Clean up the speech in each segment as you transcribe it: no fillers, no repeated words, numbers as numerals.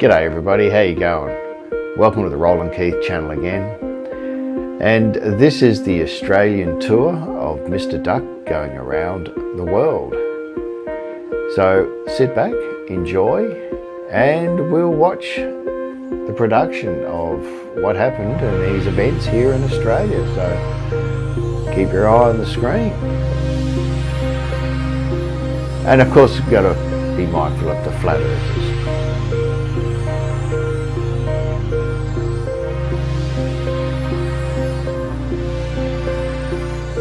G'day everybody, how you going? Welcome to the Roland Keith channel again. And this is the Australian tour of Mr. Duck going around the world. So sit back, enjoy, and we'll watch the production of what happened in these events here in Australia. So keep your eye on the screen. And of course you've got to be mindful of the flat earthers.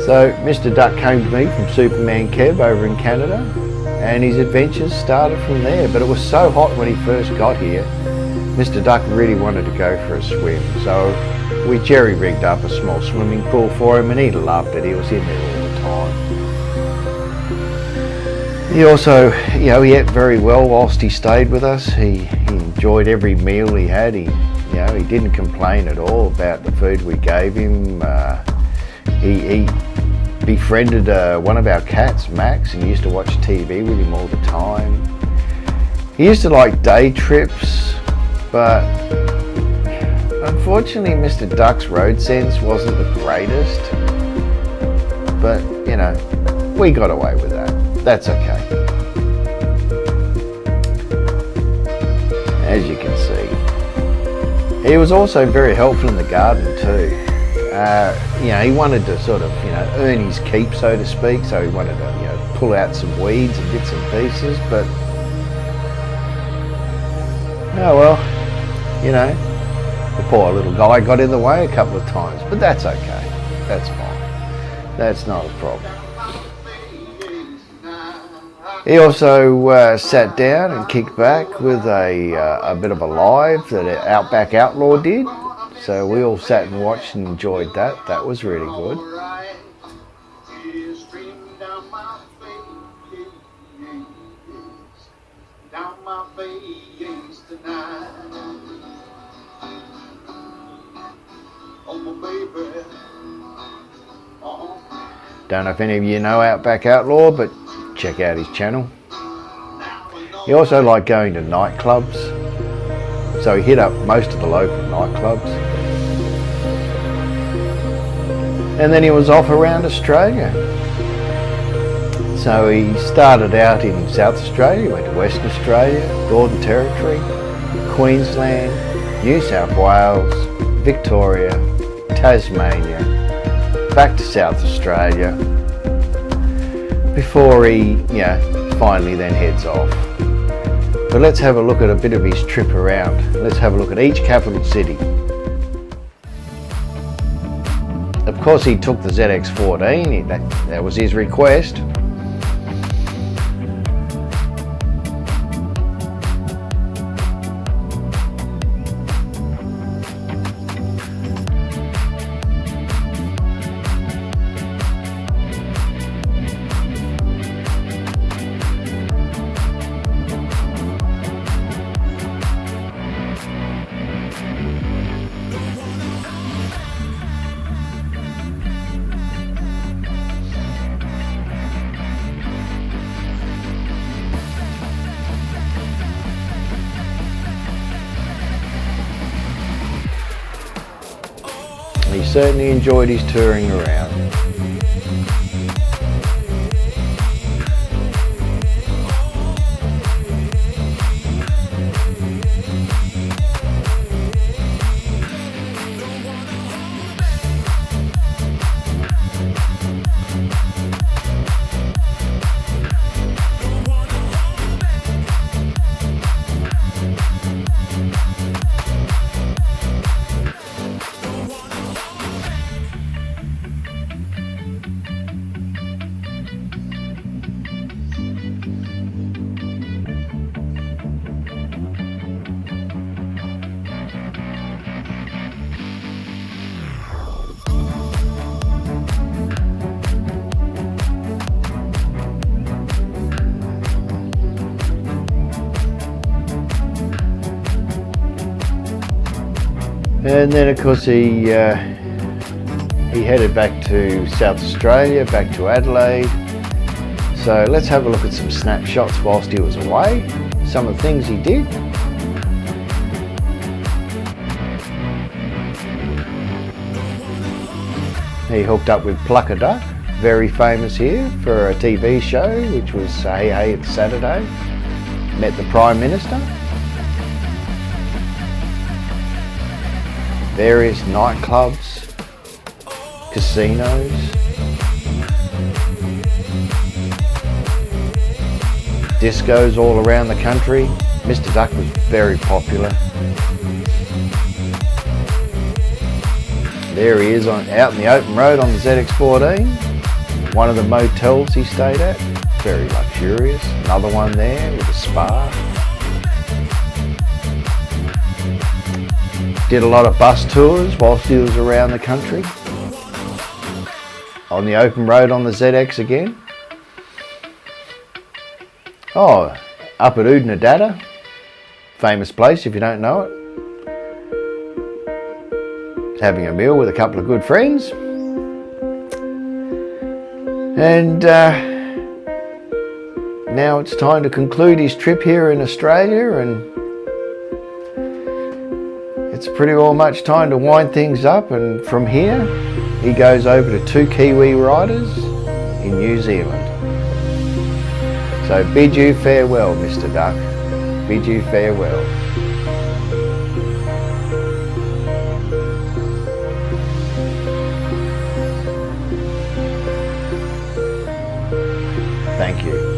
So Mr. Duck came to me from Superman Kev over in Canada, and his adventures started from there. But it was so hot when he first got here, Mr. Duck really wanted to go for a swim. So we jerry-rigged up a small swimming pool for him, and he loved it. He was in there all the time. He also, he ate very well whilst he stayed with us. He enjoyed every meal he had. He didn't complain at all about the food we gave him. He befriended one of our cats, Max, and used to watch TV with him all the time. He used to like day trips, but unfortunately Mr. Duck's road sense wasn't the greatest. But, we got away with that. That's okay. As you can see. He was also very helpful in the garden too. He wanted to sort of, earn his keep, so to speak. So he wanted to, pull out some weeds and bits and pieces. But, oh well, the poor little guy got in the way a couple of times. But that's okay. That's fine. That's not a problem. He also sat down and kicked back with a bit of a live that Outback Outlaw did. So we all sat and watched and enjoyed that. That was really good. Don't know if any of you know Outback Outlaw, but check out his channel. He also liked going to nightclubs. So he hit up most of the local nightclubs. And then he was off around Australia. So he started out in South Australia, went to Western Australia, Northern Territory, Queensland, New South Wales, Victoria, Tasmania, back to South Australia, before he, finally then heads off. But let's have a look at a bit of his trip around. Let's have a look at each capital city. Of course he took the ZX-14, that was his request. He certainly enjoyed his touring around. And then of course he headed back to South Australia, back to Adelaide. So let's have a look at some snapshots whilst he was away, some of the things he did. He hooked up with Plucker Duck, very famous here for a TV show, which was Hey Hey It's Saturday. Met the Prime Minister. Various nightclubs, casinos. Discos all around the country. Mr. Duck was very popular. There he is out in the open road on the ZX14. One of the motels he stayed at. Very luxurious. Another one there with a spa. Did a lot of bus tours whilst he was around the country. On the open road on the ZX again. Oh, up at Oodnadatta, famous place if you don't know it. Having a meal with a couple of good friends. And now it's time to conclude his trip here in Australia, and it's pretty well much time to wind things up, and from here he goes over to 2 Kiwi Riders in New Zealand. So bid you farewell, Mr. Duck. Bid you farewell. Thank you.